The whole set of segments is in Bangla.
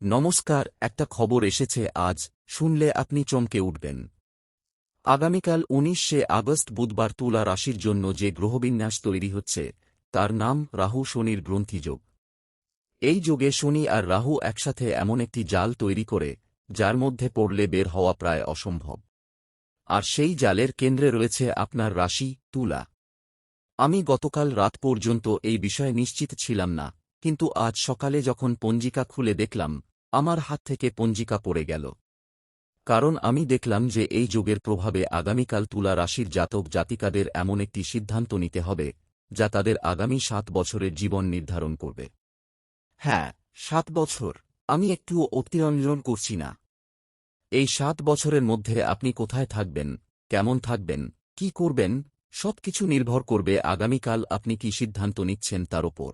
নমস্কার, একটা খবর এসেছে আজ, শুনলে আপনি চমকে উঠবেন। আগামীকাল ১৯শে আগস্ট বুধবার তুলা রাশির জন্য যে গ্রহবিন্যাস তৈরি হচ্ছে তার নাম রাহু শনির গ্রন্থিযোগ। এই যোগে শনি আর রাহু একসাথে এমন একটি জাল তৈরি করে যার মধ্যে পড়লে বের হওয়া প্রায় অসম্ভব। আর সেই জালের কেন্দ্রে রয়েছে আপনার রাশি তুলা। আমি গতকাল রাত পর্যন্ত এই বিষয়ে নিশ্চিত ছিলাম না, কিন্তু আজ সকালে যখন পঞ্জিকা খুলে দেখলাম, আমার হাত থেকে পঞ্জিকা পড়ে গেল। কারণ আমি দেখলাম যে এই যোগের প্রভাবে আগামীকাল তুলা রাশির জাতক জাতিকাদের এমন একটি সিদ্ধান্ত নিতে হবে যা তাদের আগামী ৭ বছরের জীবন নির্ধারণ করবে। হ্যাঁ, ৭ বছর। আমি একটুও অতিরঞ্জন করছি না। এই ৭ বছরের মধ্যে আপনি কোথায় থাকবেন, কেমন থাকবেন, কি করবেন, সবকিছু নির্ভর করবে আগামীকাল আপনি কি সিদ্ধান্ত নিচ্ছেন তার ওপর।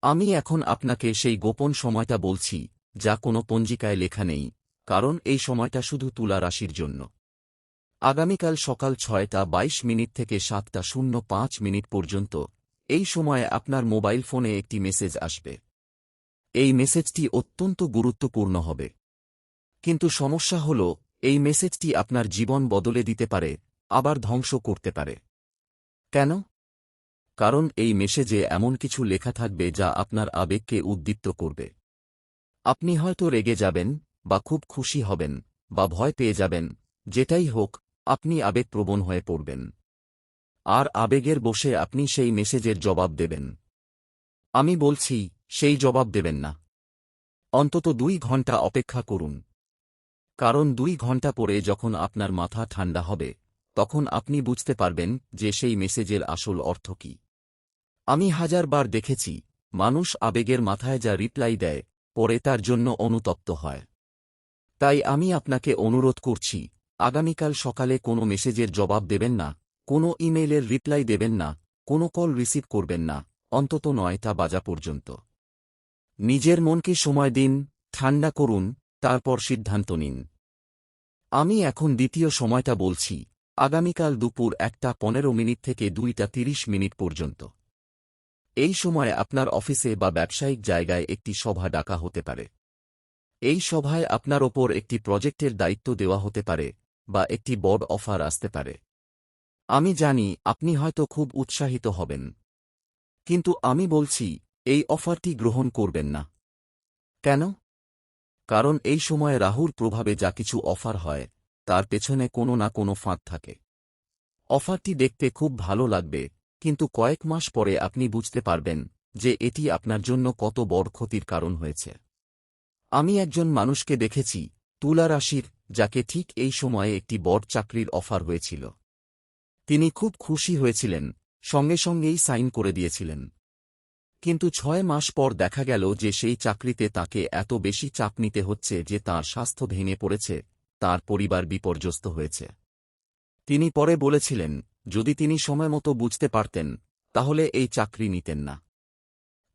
আমি এখন আপনাকে সেই গোপন সময়টা বলছি যা কোনো পঞ্জিকায় লেখা নেই, কারণ এই সময়টা শুধু তুলা রাশির জন্য। আগামীকাল সকাল ৬টা ২২ থেকে ৭টা ০৫ পর্যন্ত এই সময়ে আপনার মোবাইল ফোনে একটি মেসেজ আসবে। এই মেসেজটি অত্যন্ত গুরুত্বপূর্ণ হবে। কিন্তু সমস্যা হল, এই মেসেজটি আপনার জীবন বদলে দিতে পারে, আবার ধ্বংস করতে পারে। কেন? কারণ এই মেসেজে এমন কিছু লেখা থাকবে যা আপনার আবেগকে উদ্দীপ্ত করবে। আপনি হয়তো রেগে যাবেন, বা খুব খুশি হবেন, বা ভয় পেয়ে যাবেন, যেটাই হোক, আপনি আবেগপ্রবণ হয়ে পড়বেন। আর আবেগের বশে আপনি সেই মেসেজের জবাব দেবেন। আমি বলছি, সেই জবাব দেবেন না। অন্তত ২ ঘণ্টা অপেক্ষা করুন। কারণ ২ ঘণ্টা পরে যখন আপনার মাথা ঠান্ডা হবে, তখন আপনি বুঝতে পারবেন যে সেই মেসেজের আসল অর্থ কী। আমি হাজারবার দেখেছি, মানুষ আবেগের মাথায় যা রিপ্লাই দেয়, পরে তার জন্য অনুতপ্ত হয়। তাই আমি আপনাকে অনুরোধ করছি, আগামীকাল সকালে কোনো মেসেজের জবাব দেবেন না, কোনো ইমেইলের রিপ্লাই দেবেন না, কোনো কল রিসিভ করবেন না, অন্তত ৯টা বাজা পর্যন্ত। নিজের মনকে সময় দিন, ঠান্ডা করুন, তারপর সিদ্ধান্ত নিন। আমি এখন দ্বিতীয় সময়টা বলছি, আগামীকাল দুপুর ১টা ১৫ থেকে ২টা ৩০ পর্যন্ত। এই সময় আপনার অফিসে বা ব্যবসায়িক জায়গায় একটি সভা ডাকা হতে পারে। এই সভায় আপনার ওপর একটি প্রজেক্টের দায়িত্ব দেওয়া হতে পারে, বা একটি বড় অফার আসতে পারে। আমি জানি আপনি হয়তো খুব উৎসাহিত হবেন। কিন্তু আমি বলছি, এই অফারটি গ্রহণ করবেন না। কেন? কারণ এই সময়ে রাহুর প্রভাবে যা কিছু অফার হয়, তার পেছনে কোনো না কোনো ফাঁদ থাকে। অফারটি দেখতে খুব ভালো লাগবে, কিন্তু কয়েক মাস পরে আপনি বুঝতে পারবেন যে এটি আপনার জন্য কত বড় ক্ষতির কারণ হয়েছে। আমি একজন মানুষকে দেখেছি, তুলা রাশির, যাকে ঠিক এই সময়ে একটি বড় চাকরির অফার হয়েছিল। তিনি খুব খুশি হয়েছিলেন, সঙ্গে সঙ্গেই সাইন করে দিয়েছিলেন। কিন্তু ৬ মাস পর দেখা গেল যে সেই চাকরিতে তাকে এত বেশি চাপ নিতে হচ্ছে যে তাঁর স্বাস্থ্য ভেঙে পড়েছে, তাঁর পরিবার বিপর্যস্ত হয়েছে। তিনি পরে বলেছিলেন, যদি তিনি সময়মতো বুঝতে পারতেন, তাহলে এই চাকরি নিতেন না।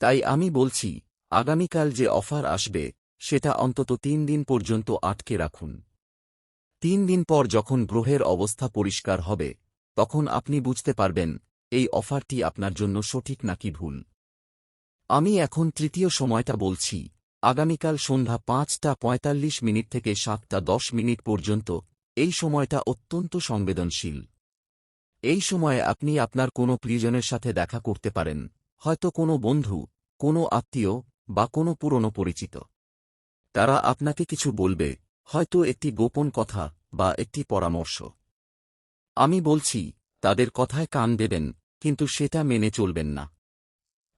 তাই আমি বলছি, আগামীকাল যে অফার আসবে, সেটা অন্তত ৩ দিন পর্যন্ত আটকে রাখুন। ৩ দিন পর যখন গ্রহের অবস্থা পরিষ্কার হবে, তখন আপনি বুঝতে পারবেন এই অফারটি আপনার জন্য সঠিক নাকি ভুল। আমি এখন তৃতীয় সময়টা বলছি, আগামীকাল সন্ধ্যা ৫টা ৪৫ থেকে ৭টা ১০ পর্যন্ত। এই সময়টা অত্যন্ত সংবেদনশীল। এই সময়ে আপনি আপনার কোনো প্রিয়জনের সাথে দেখা করতে পারেন, হয়তো কোনো বন্ধু, কোনো আত্মীয়, বা কোনো পুরনো পরিচিত। তারা আপনাকে কিছু বলবে, হয়তো একটি গোপন কথা, বা একটি পরামর্শ। আমি বলছি, তাদের কথায় কান দেবেন, কিন্তু সেটা মেনে চলবেন না।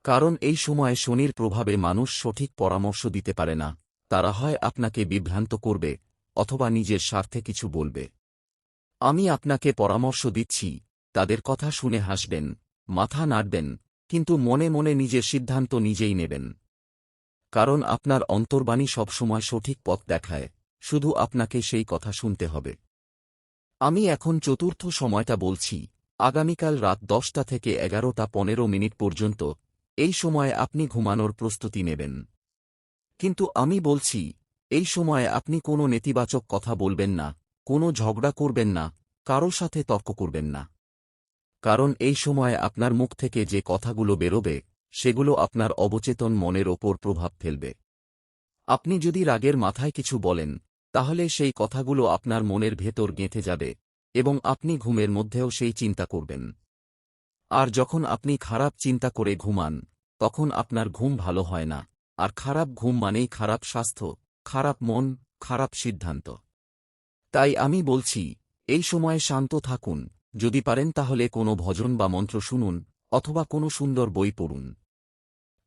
কারণ এই সময়ে শনির প্রভাবে মানুষ সঠিক পরামর্শ দিতে পারে না, তারা হয় আপনাকে বিভ্রান্ত করবে, অথবা নিজের স্বার্থে কিছু বলবে। আমি আপনাকে পরামর্শ দিচ্ছি, তাদের কথা শুনে হাসবেন, মাথা নাড়বেন, কিন্তু মনে মনে নিজের সিদ্ধান্ত নিজেই নেবেন। কারণ আপনার অন্তর্বাণী সবসময় সঠিক পথ দেখায়, শুধু আপনাকে সেই কথা শুনতে হবে। আমি এখন চতুর্থ সময়টা বলছি, আগামীকাল রাত ১০টা থেকে ১১টা ১৫ পর্যন্ত। এই সময়ে আপনি ঘুমানোর প্রস্তুতি নেবেন। কিন্তু আমি বলছি, এই সময়ে আপনি কোনো নেতিবাচক কথা বলবেন না, কোনো ঝগড়া করবেন না, কারো সাথে তর্ক করবেন না। কারণ এই সময়ে আপনার মুখ থেকে যে কথাগুলো বেরোবে, সেগুলো আপনার অবচেতন মনের ওপর প্রভাব ফেলবে। আপনি যদি রাগের মাথায় কিছু বলেন, তাহলে সেই কথাগুলো আপনার মনের ভেতর গেঁথে যাবে এবং আপনি ঘুমের মধ্যেও সেই চিন্তা করবেন। আর যখন আপনি খারাপ চিন্তা করে ঘুমান, তখন আপনার ঘুম ভালো হয় না, আর খারাপ ঘুম মানেই খারাপ স্বাস্থ্য, খারাপ মন, খারাপ সিদ্ধান্ত। তাই আমি বলছি, এই সময়ে শান্ত থাকুন, যদি পারেন তাহলে কোনো ভজন বা মন্ত্র শুনুন, অথবা কোনো সুন্দর বই পড়ুন।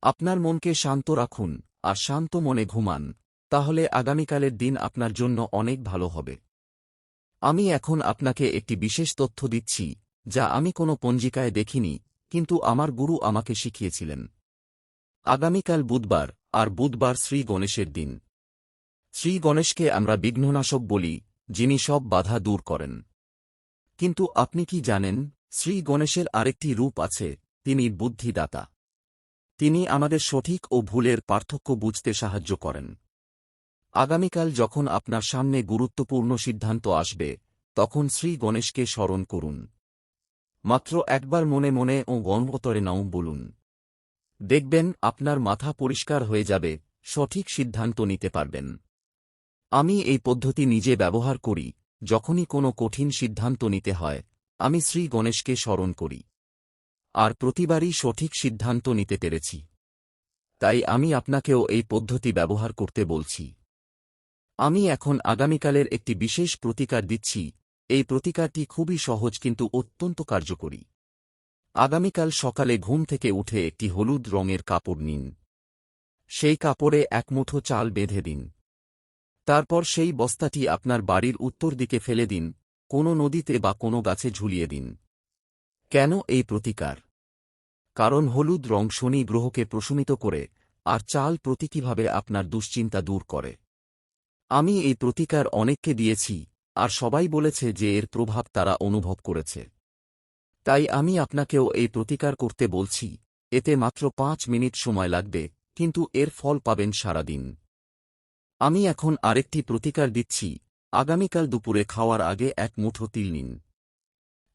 আপনার মনকে শান্ত রাখুন, আর শান্ত মনে ঘুমান, তাহলে আগামীকালের দিন আপনার জন্য অনেক ভালো হবে। আমি এখন আপনাকে একটি বিশেষ তথ্য দিচ্ছি, যা আমি কোনো পঞ্জিকায় দেখিনি, কিন্তু আমার গুরু আমাকে শিখিয়েছিলেন। আগামীকাল বুধবার, আর বুধবার শ্রী গণেশের দিন। শ্রী গণেশকে আমরা বিঘ্ননাশক বলি, যিনি সব বাধা দূর করেন। কিন্তু আপনি কি জানেন, শ্রী গণেশের আরেকটি রূপ আছে, তিনি বুদ্ধিদাতা। তিনি আমাদের সঠিক ও ভুলের পার্থক্য বুঝতে সাহায্য করেন। আগামীকাল যখন আপনার সামনে গুরুত্বপূর্ণ সিদ্ধান্ত আসবে, তখন শ্রী গণেশকে স্মরণ করুন। মাত্র একবার মনে মনে ও গণভতরে নাও বলুন। দেখবেন আপনার মাথা পরিষ্কার হয়ে যাবে, সঠিক সিদ্ধান্ত নিতে পারবেন। আমি এই পদ্ধতি নিজে ব্যবহার করি, যখনই কোনো কঠিন সিদ্ধান্ত নিতে হয়, আমি শ্রী গণেশকে স্মরণ করি। আর প্রতিবারই সঠিক সিদ্ধান্ত নিতে পেরেছি। তাই আমি আপনাকেও এই পদ্ধতি ব্যবহার করতে বলছি। আমি এখন আগামীকালের একটি বিশেষ প্রতিকার দিচ্ছি। এই প্রতিকারটি খুবই সহজ কিন্তু অত্যন্ত কার্যকরী। আগামীকাল সকালে ঘুম থেকে উঠে একটি হলুদ রঙের কাপড় নিন। সেই কাপড়ে এক মুঠো চাল বেঁধে দিন। তারপর সেই বস্তাটি আপনার বাড়ির উত্তর দিকে ফেলে দিন, কোনো নদীতে বা কোনো গাছে ঝুলিয়ে দিন। কেন এই প্রতিকার? কারণ হলুদ রং শনি গ্রহকে প্রশমিত করে, আর চাল প্রতীকীভাবে আপনার দুশ্চিন্তা দূর করে। আমি এই প্রতিকার অনেককে দিয়েছি, আর সবাই বলেছে যে এর প্রভাব তারা অনুভব করেছে। তাই আমি আপনাকেও এই প্রতিকার করতে বলছি। এতে মাত্র 5 মিনিট সময় লাগবে, কিন্তু এর ফল পাবেন সারাদিন। আমি এখন আরেকটি প্রতিকার দিচ্ছি। আগামীকাল দুপুরে খাওয়ার আগে এক মুঠো তিল নিন।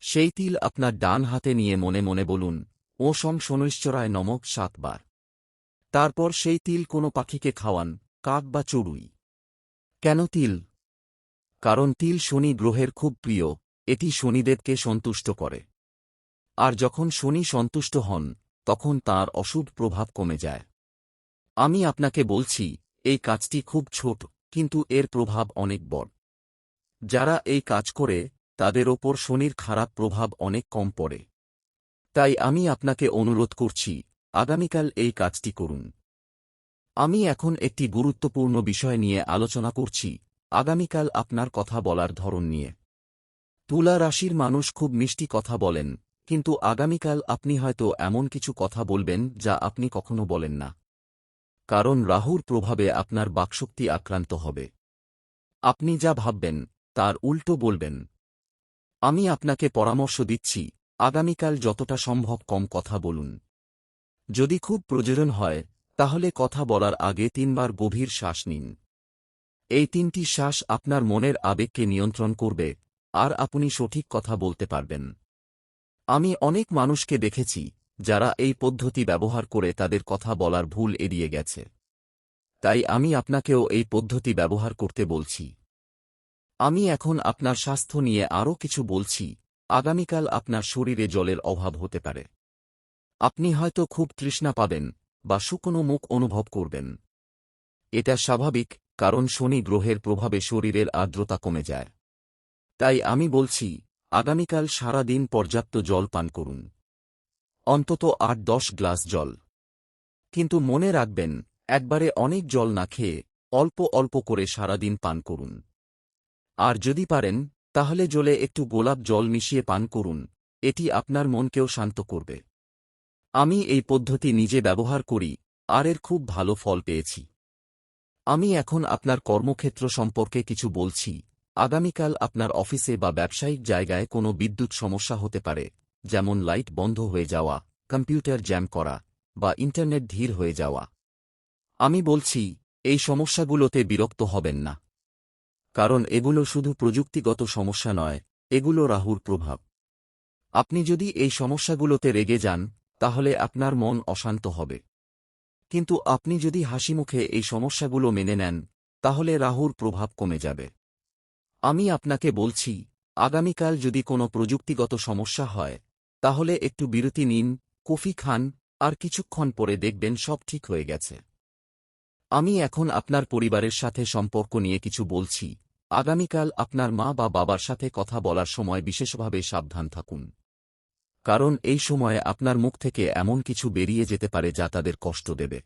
সেই তিল আপনার ডান হাতে নিয়ে মনে মনে বলুন, ওম শনৈশ্চরায় নমঃ 7 বার। তারপর সেই তিল কোনো পাখিকে খাওয়ান, কাক বা চড়ুই। কেন তিল? কারণ তিল শনি গ্রহের খুব প্রিয়, এটি শনিদেবকে সন্তুষ্ট করে। আর যখন শনি সন্তুষ্ট হন, তখন তাঁর অশুভ প্রভাব কমে যায়। আমি আপনাকে বলছি, এই কাজটি খুব ছোট, কিন্তু এর প্রভাব অনেক বড়। যারা এই কাজ করে, তাদের ওপর শনির খারাপ প্রভাব অনেক কম পড়ে। তাই আমি আপনাকে অনুরোধ করছি, আগামীকাল এই কাজটি করুন। আমি এখন একটি গুরুত্বপূর্ণ বিষয় নিয়ে আলোচনা করছি, আগামীকাল আপনার কথা বলার ধরন নিয়ে। তুলা রাশির মানুষ খুব মিষ্টি কথা বলেন, কিন্তু আগামীকাল আপনি হয়তো এমন কিছু কথা বলবেন যা আপনি কখনো বলেন না। কারণ রাহুর প্রভাবে আপনার বাকশক্তি আক্রান্ত হবে। আপনি যা ভাববেন, তার উল্টো বলবেন। আমি আপনাকে পরামর্শ দিচ্ছি, আগামীকাল যতটা সম্ভব কম কথা বলুন। যদি খুব প্রয়োজন হয়, তাহলে কথা বলার আগে 3 বার গভীর শ্বাস নিন। এই 3টি শ্বাস আপনার মনের আবেগকে নিয়ন্ত্রণ করবে, আর আপনি সঠিক কথা বলতে পারবেন। আমি অনেক মানুষকে দেখেছি, যারা এই পদ্ধতি ব্যবহার করে তাদের কথা বলার ভুল এড়িয়ে গেছে। তাই আমি আপনাকেও এই পদ্ধতি ব্যবহার করতে বলছি। আমি এখন আপনার স্বাস্থ্য নিয়ে আরও কিছু বলছি। আগামীকাল আপনার শরীরে জলের অভাব হতে পারে। আপনি হয়তো খুব তৃষ্ণা পাবেন, বা শুকনো মুখ অনুভব করবেন। এটা স্বাভাবিক, কারণ শনি গ্রহের প্রভাবে শরীরের আর্দ্রতা কমে যায়। তাই আমি বলছি, আগামীকাল সারা দিন পর্যাপ্ত জল পান করুন। অন্তত 8-10 গ্লাস জল। কিন্তু মনে রাখবেন, একবারে অনেক জল না খেয়ে অল্প অল্প করে সারাদিন পান করুন। আর যদি পারেন, তাহলে জলে একটু গোলাপ জল মিশিয়ে পান করুন, এটি আপনার মনকেও শান্ত করবে। আমি এই পদ্ধতি নিজে ব্যবহার করি, আর এর খুব ভালো ফল পেয়েছি। আমি এখন আপনার কর্মক্ষেত্র সম্পর্কে কিছু বলছি। আগামীকাল আপনার অফিসে বা ব্যবসায়িক জায়গায় কোনো বিদ্যুৎ সমস্যা হতে পারে, যেমন লাইট বন্ধ হয়ে যাওয়া, কম্পিউটার জ্যাম করা, বা ইন্টারনেট ধীর হয়ে যাওয়া। আমি বলছি, এই সমস্যাগুলোতে বিরক্ত হবেন না। কারণ এগুলো শুধু প্রযুক্তিগত সমস্যা নয়, এগুলো রাহুর প্রভাব। আপনি যদি এই সমস্যাগুলোতে রেগে যান, তাহলে আপনার মন অশান্ত হবে। কিন্তু আপনি যদি হাসিমুখে এই সমস্যাগুলো মেনে নেন, তাহলে রাহুর প্রভাব কমে যাবে। আমি আপনাকে বলছি, আগামীকাল যদি কোনো প্রযুক্তিগত সমস্যা হয়, তাহলে একটু বিরতি নিন, কফি খান, আর কিছুক্ষণ পরে দেখবেন সব ঠিক হয়ে গেছে। আমি এখন আপনার পরিবারের সাথে সম্পর্ক নিয়ে কিছু বলছি। আগামীকাল আপনার মা বা বাবার সাথে কথা বলার সময় বিশেষভাবে সাবধান থাকুন। কারণ এই সময়ে আপনার মুখ থেকে এমন কিছু বেরিয়ে যেতে পারে যা তাদের কষ্ট দেবে।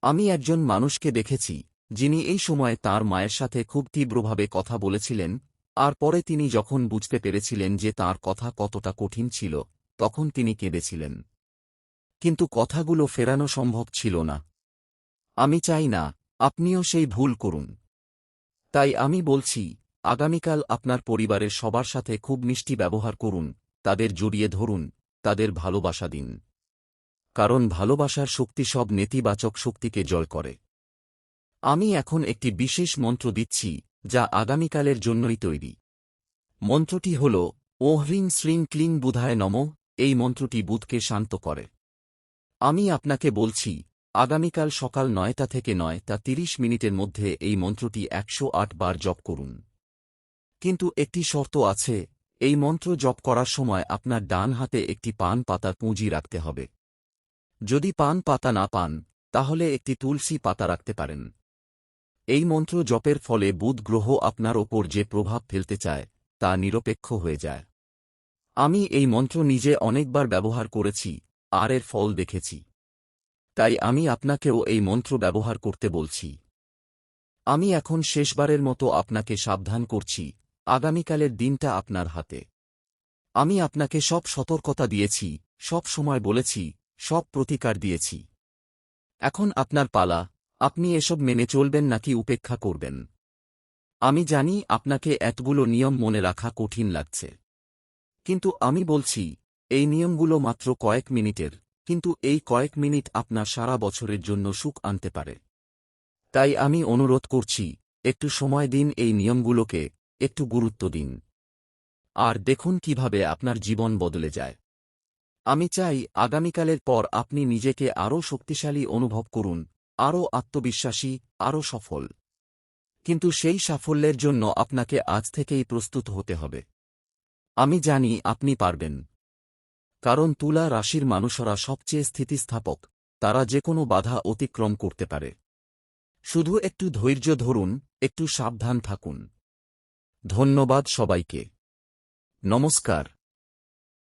আমি একজন মানুষকে দেখেছি, যিনি এই সময়ে তাঁর মায়ের সাথে খুব তীব্রভাবে কথা বলেছিলেন, আর পরে তিনি যখন বুঝতে পেরেছিলেন যে তাঁর কথা কতটা কঠিন ছিল, তখন তিনি কেঁদেছিলেন। কিন্তু কথাগুলো ফেরানো সম্ভব ছিল না। আমি চাই না আপনিও সেই ভুল করুন। তাই আমি বলছি, আগামীকাল আপনার পরিবারের সবার সাথে খুব মিষ্টি ব্যবহার করুন, তাদের জড়িয়ে ধরুন, তাদের ভালোবাসা দিন। কারণ ভালোবাসার শক্তি সব নেতিবাচক শক্তিকে জয় করে। আমি এখন একটি বিশেষ মন্ত্র দিচ্ছি, যা আগামীকালের জন্যই তৈরি। মন্ত্রটি হল ও হ্রিং শ্রিং ক্লিং বুধায় নমঃ। এই মন্ত্রটি বুধকে শান্ত করে। আমি আপনাকে বলছি, আগামীকাল সকাল ৯টা থেকে ৯:৩০ মধ্যে এই মন্ত্রটি ১০৮ বার জপ করুন। কিন্তু একটি শর্ত আছে, এই মন্ত্র জপ করার সময় আপনার ডান হাতে একটি পান পাতার পুঁজি রাখতে হবে। যদি পান পাতা না পান, তাহলে একটি তুলসী পাতা রাখতে পারেন। এই মন্ত্র জপের ফলে বুধ গ্রহ আপনার ওপর যে প্রভাব ফেলতে চায়, তা নিরপেক্ষ হয়ে যায়। আমি এই মন্ত্র নিজে অনেকবার ব্যবহার করেছি, আর এর ফল দেখেছি। তাই আমি আপনাকেও এই মন্ত্র ব্যবহার করতে বলছি। আমি এখন শেষবারের মতো আপনাকে সাবধান করছি, আগামীকালের দিনটা আপনার হাতে। আমি আপনাকে সব সতর্কতা দিয়েছি, সব সময় বলেছি, সব প্রতিকার দিয়েছি। এখন আপনার পালা, আপনি এসব মেনে চলবেন নাকি উপেক্ষা করবেন। আমি জানি আপনাকে এতগুলো নিয়ম মনে রাখা কঠিন লাগছে। কিন্তু আমি বলছি, এই নিয়মগুলো মাত্র কয়েক মিনিটের, কিন্তু এই কয়েক মিনিট আপনার সারা বছরের জন্য সুখ আনতে পারে। তাই আমি অনুরোধ করছি, একটু সময় দিন এই নিয়মগুলোকে, একটু গুরুত্ব দিন। আর দেখুন কিভাবে আপনার জীবন বদলে যায়। আমি চাই আগামীকালের পর আপনি নিজেকে আরও শক্তিশালী অনুভব করুন, আরও আত্মবিশ্বাসী, আরও সফল। কিন্তু সেই সাফল্যের জন্য আপনাকে আজ থেকেই প্রস্তুত হতে হবে। আমি জানি আপনি পারবেন। কারণ তুলা রাশির মানুষরা সবচেয়ে স্থিতিস্থাপক, তারা যে কোনো বাধা অতিক্রম করতে পারে। শুধু একটু ধৈর্য ধরুন, একটু সাবধান থাকুন। ধন্যবাদ সবাইকে। নমস্কার।